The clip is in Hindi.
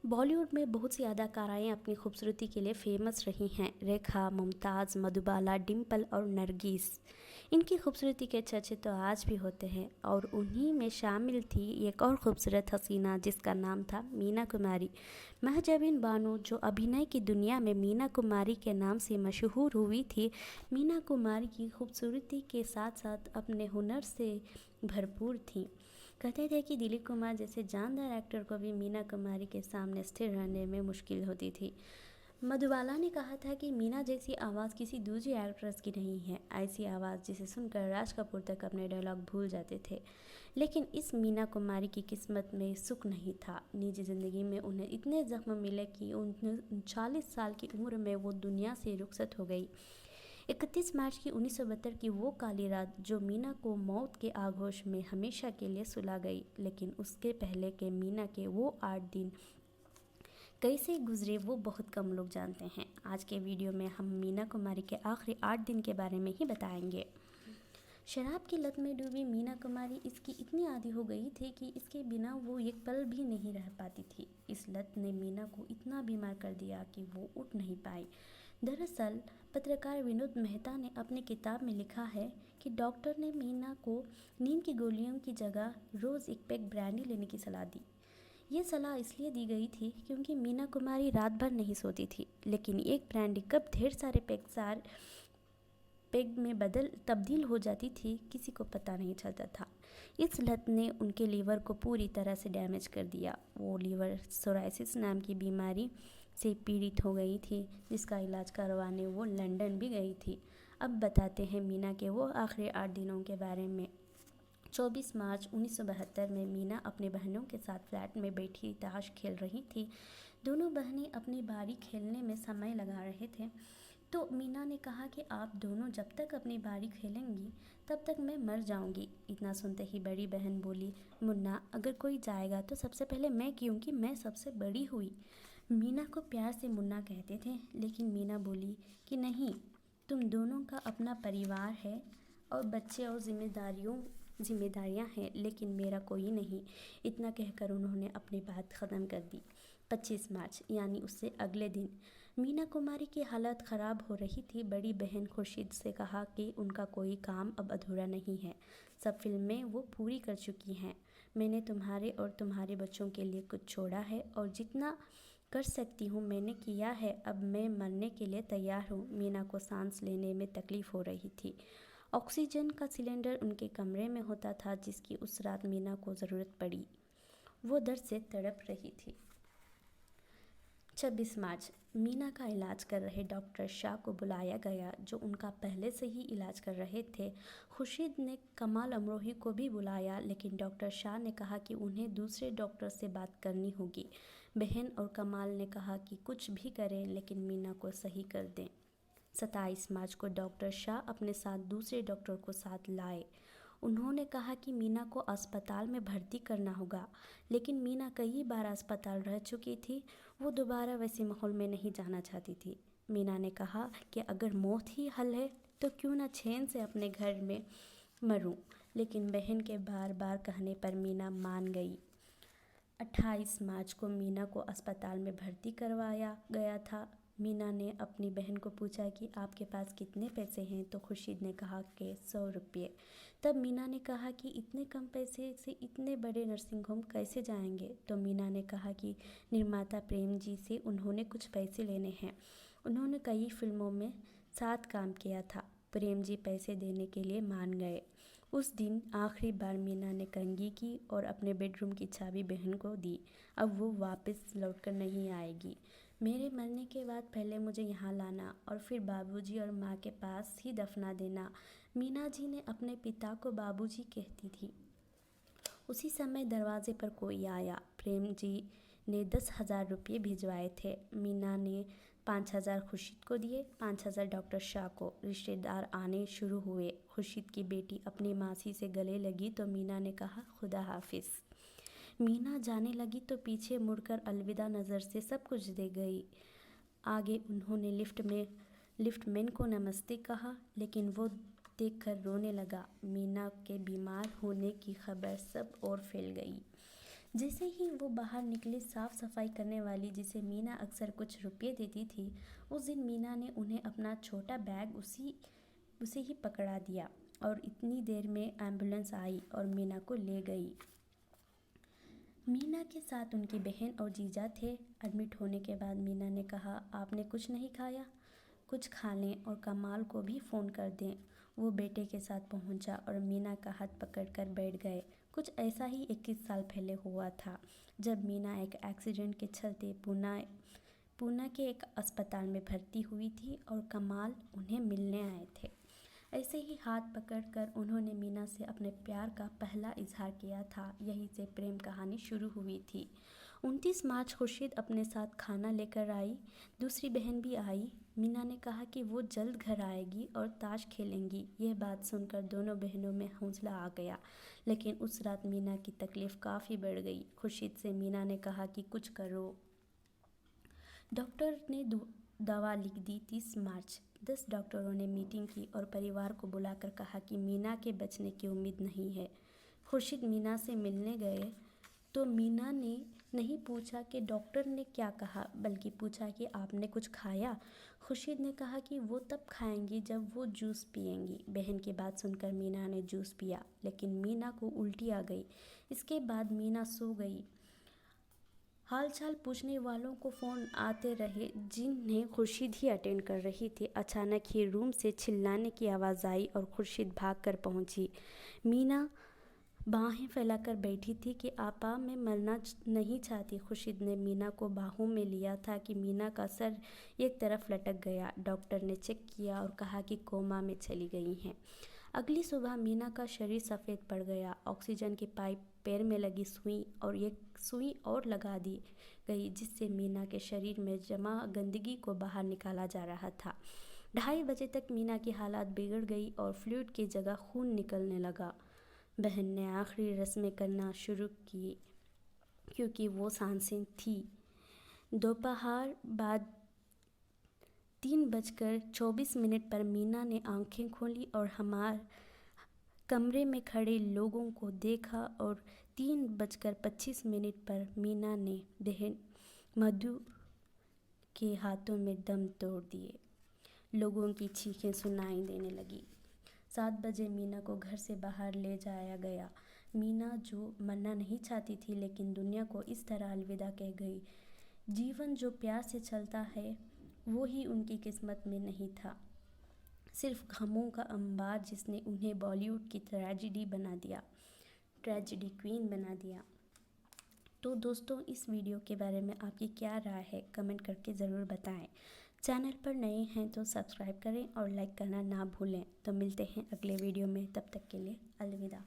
बॉलीवुड में बहुत सी अदाकाराएँ अपनी खूबसूरती के लिए फ़ेमस रही हैं। रेखा, मुमताज़, मधुबाला, डिम्पल और नरगिस। इनकी खूबसूरती के चर्चे तो आज भी होते हैं और उन्हीं में शामिल थी एक और खूबसूरत हसीना जिसका नाम था मीना कुमारी। महजबीन बानो जो अभिनय की दुनिया में मीना कुमारी के नाम से मशहूर हुई थी। मीना कुमारी की खूबसूरती के साथ साथ अपने हुनर से भरपूर थी। कहते थे कि दिलीप कुमार जैसे जानदार एक्टर को भी मीना कुमारी के सामने स्थिर रहने में मुश्किल होती थी। मधुबाला ने कहा था कि मीना जैसी आवाज़ किसी दूसरी एक्ट्रेस की नहीं है, ऐसी आवाज़ जिसे सुनकर राज कपूर तक अपने डायलॉग भूल जाते थे। लेकिन इस मीना कुमारी की किस्मत में सुख नहीं था। निजी ज़िंदगी में उन्हें इतने जख्म मिले कि 39 साल की उम्र में वो दुनिया से रुखसत हो गई। 31 मार्च की 1972 की वो काली रात जो मीना को मौत के आगोश में हमेशा के लिए सुला गई। लेकिन उसके पहले के मीना के वो 8 दिन कैसे गुजरे वो बहुत कम लोग जानते हैं। आज के वीडियो में हम मीना कुमारी के आखिरी 8 दिन के बारे में ही बताएंगे। शराब की लत में डूबी मीना कुमारी इसकी इतनी आदी हो गई थी कि इसके बिना वो एक पल भी नहीं रह पाती थी। इस लत ने मीना को इतना बीमार कर दिया कि वो उठ नहीं पाई। दरअसल पत्रकार विनोद मेहता ने अपनी किताब में लिखा है कि डॉक्टर ने मीना को नींद की गोलियों की जगह रोज़ एक पैक ब्रांडी लेने की सलाह दी। ये सलाह इसलिए दी गई थी क्योंकि मीना कुमारी रात भर नहीं सोती थी, लेकिन एक ब्रांडी कब ढेर सारे पैग में तब्दील हो जाती थी किसी को पता नहीं चलता था। इस लत ने उनके लीवर को पूरी तरह से डैमेज कर दिया। वो लीवर सोराइसिस नाम की बीमारी से पीड़ित हो गई थी, जिसका इलाज करवाने वो लंदन भी गई थी। अब बताते हैं मीना के वो आखिरी 8 दिनों के बारे में। 24 मार्च 1972 में मीना अपने बहनों के साथ फ्लैट में बैठी ताश खेल रही थी। दोनों बहनें अपनी बारी खेलने में समय लगा रहे थे। तो मीना ने कहा कि आप दोनों जब तक अपनी बारी खेलेंगी तब तक मैं मर जाऊंगी। इतना सुनते ही बड़ी बहन बोली, मुन्ना अगर कोई जाएगा तो सबसे पहले मैं, क्योंकि मैं सबसे बड़ी हुई। मीना को प्यार से मुन्ना कहते थे, लेकिन मीना बोली कि नहीं, तुम दोनों का अपना परिवार है और बच्चे और जिम्मेदारियां हैं, लेकिन मेरा कोई नहीं। इतना कहकर उन्होंने अपनी बात ख़त्म कर दी। 25 मार्च यानी उससे अगले दिन मीना कुमारी की हालत ख़राब हो रही थी। बड़ी बहन खुर्शीद से कहा कि उनका कोई काम अब अधूरा नहीं है, सब फिल्में वो पूरी कर चुकी हैं। मैंने तुम्हारे और तुम्हारे बच्चों के लिए कुछ छोड़ा है और जितना कर सकती हूँ मैंने किया है। अब मैं मरने के लिए तैयार हूँ। मीना को सांस लेने में तकलीफ़ हो रही थी। ऑक्सीजन का सिलेंडर उनके कमरे में होता था, जिसकी उस रात मीना को ज़रूरत पड़ी। वो दर्द से तड़प रही थी। 26 मार्च मीना का इलाज कर रहे डॉक्टर शाह को बुलाया गया, जो उनका पहले से ही इलाज कर रहे थे। खुर्शीद ने कमाल अमरोही को भी बुलाया, लेकिन डॉक्टर शाह ने कहा कि उन्हें दूसरे डॉक्टर से बात करनी होगी। बहन और कमाल ने कहा कि कुछ भी करें लेकिन मीना को सही कर दें। 27 मार्च को डॉक्टर शाह अपने साथ दूसरे डॉक्टर को साथ लाए। उन्होंने कहा कि मीना को अस्पताल में भर्ती करना होगा, लेकिन मीना कई बार अस्पताल रह चुकी थी। वो दोबारा वैसे माहौल में नहीं जाना चाहती थी। मीना ने कहा कि अगर मौत ही हल है तो क्यों ना चैन से अपने घर में मरूं, लेकिन बहन के बार बार कहने पर मीना मान गई। 28 मार्च को मीना को अस्पताल में भर्ती करवाया गया था। मीना ने अपनी बहन को पूछा कि आपके पास कितने पैसे हैं, तो खुर्शीद ने कहा कि 100 रुपये। तब मीना ने कहा कि इतने कम पैसे से इतने बड़े नर्सिंग होम कैसे जाएंगे। तो मीना ने कहा कि निर्माता प्रेम जी से उन्होंने कुछ पैसे लेने हैं। उन्होंने कई फिल्मों में साथ काम किया था। प्रेम जी पैसे देने के लिए मान गए। उस दिन आखिरी बार मीना ने कंघी की और अपने बेडरूम की चाबी बहन को दी। अब वो वापस लौटकर नहीं आएगी। मेरे मरने के बाद पहले मुझे यहाँ लाना और फिर बाबूजी और माँ के पास ही दफना देना। मीना जी ने अपने पिता को बाबूजी कहती थी। उसी समय दरवाजे पर कोई आया। प्रेम जी ने 10,000 रुपये भिजवाए थे। मीना ने 5,000 खुर्शीद को दिए, 5,000 डॉक्टर शाह को। रिश्तेदार आने शुरू हुए। खुर्शीद की बेटी अपनी मासी से गले लगी तो मीना ने कहा खुदा हाफिज़। मीना जाने लगी तो पीछे मुड़कर अलविदा नज़र से सब कुछ दे गई। आगे उन्होंने लिफ्टमैन को नमस्ते कहा, लेकिन वो देखकर रोने लगा। मीना के बीमार होने की खबर सब और फैल गई। जैसे ही वो बाहर निकले, साफ सफाई करने वाली जिसे मीना अक्सर कुछ रुपये देती थी, उस दिन मीना ने उन्हें अपना छोटा बैग उसे ही पकड़ा दिया और इतनी देर में एम्बुलेंस आई और मीना को ले गई। मीना के साथ उनकी बहन और जीजा थे। एडमिट होने के बाद मीना ने कहा, आपने कुछ नहीं खाया? कुछ खा लें और कमाल को भी फ़ोन कर दें। वो बेटे के साथ पहुंचा और मीना का हाथ पकड़कर बैठ गए। कुछ ऐसा ही 21 साल पहले हुआ था, जब मीना एक एक्सीडेंट के चलते पूना के एक अस्पताल में भर्ती हुई थी और कमाल उन्हें मिलने आए थे। ऐसे ही हाथ पकड़कर उन्होंने मीना से अपने प्यार का पहला इजहार किया था। यहीं से प्रेम कहानी शुरू हुई थी। 29 मार्च खुर्शीद अपने साथ खाना लेकर आई। दूसरी बहन भी आई। मीना ने कहा कि वो जल्द घर आएगी और ताश खेलेंगी। यह बात सुनकर दोनों बहनों में हौसला आ गया, लेकिन उस रात मीना की तकलीफ़ काफ़ी बढ़ गई। खुर्शीद से मीना ने कहा कि कुछ करो। डॉक्टर ने दवा लिख दी। 30 मार्च 10 डॉक्टरों ने मीटिंग की और परिवार को बुलाकर कहा कि मीना के बचने की उम्मीद नहीं है। खुर्शीद मीना से मिलने गए तो मीना ने नहीं पूछा कि डॉक्टर ने क्या कहा, बल्कि पूछा कि आपने कुछ खाया। खुर्शीद ने कहा कि वो तब खाएंगी जब वो जूस पिएंगी। बहन की बात सुनकर मीना ने जूस पिया, लेकिन मीना को उल्टी आ गई। इसके बाद मीना सो गई। हालचाल पूछने वालों को फ़ोन आते रहे, जिन्हें खुर्शीद ही अटेंड कर रही थी। अचानक ही रूम से चिल्लाने की आवाज़ आई और खुर्शीद भागकर पहुंची। मीना बाहें फैलाकर बैठी थी कि आपा, मैं मरना नहीं चाहती। खुर्शीद ने मीना को बाहों में लिया था कि मीना का सर एक तरफ लटक गया। डॉक्टर ने चेक किया और कहा कि कोमा में चली गई हैं। अगली सुबह मीना का शरीर सफ़ेद पड़ गया। ऑक्सीजन की पाइप पैर में लगी सुई और एक सुई और लगा दी गई, जिससे मीना के शरीर में जमा गंदगी को बाहर निकाला जा रहा था। 2:30 बजे तक मीना की हालत बिगड़ गई और फ्लूइड की जगह खून निकलने लगा। बहन ने आखिरी रस्में करना शुरू की, क्योंकि वो सांसें थी। दोपहर बाद 3:24 पर मीना ने आंखें खोली और हमारे कमरे में खड़े लोगों को देखा और 3:25 पर मीना ने बहन मधु के हाथों में दम तोड़ दिए। लोगों की चीखें सुनाई देने लगी। 7 बजे मीना को घर से बाहर ले जाया गया। मीना जो मरना नहीं चाहती थी, लेकिन दुनिया को इस तरह अलविदा कह गई। जीवन जो प्यार से चलता है, वो ही उनकी किस्मत में नहीं था। सिर्फ गमों का अंबार, जिसने उन्हें बॉलीवुड की ट्रेजेडी क्वीन बना दिया। तो दोस्तों, इस वीडियो के बारे में आपकी क्या राय है, कमेंट करके ज़रूर बताएं। चैनल पर नए हैं तो सब्सक्राइब करें और लाइक करना ना भूलें। तो मिलते हैं अगले वीडियो में, तब तक के लिए अलविदा।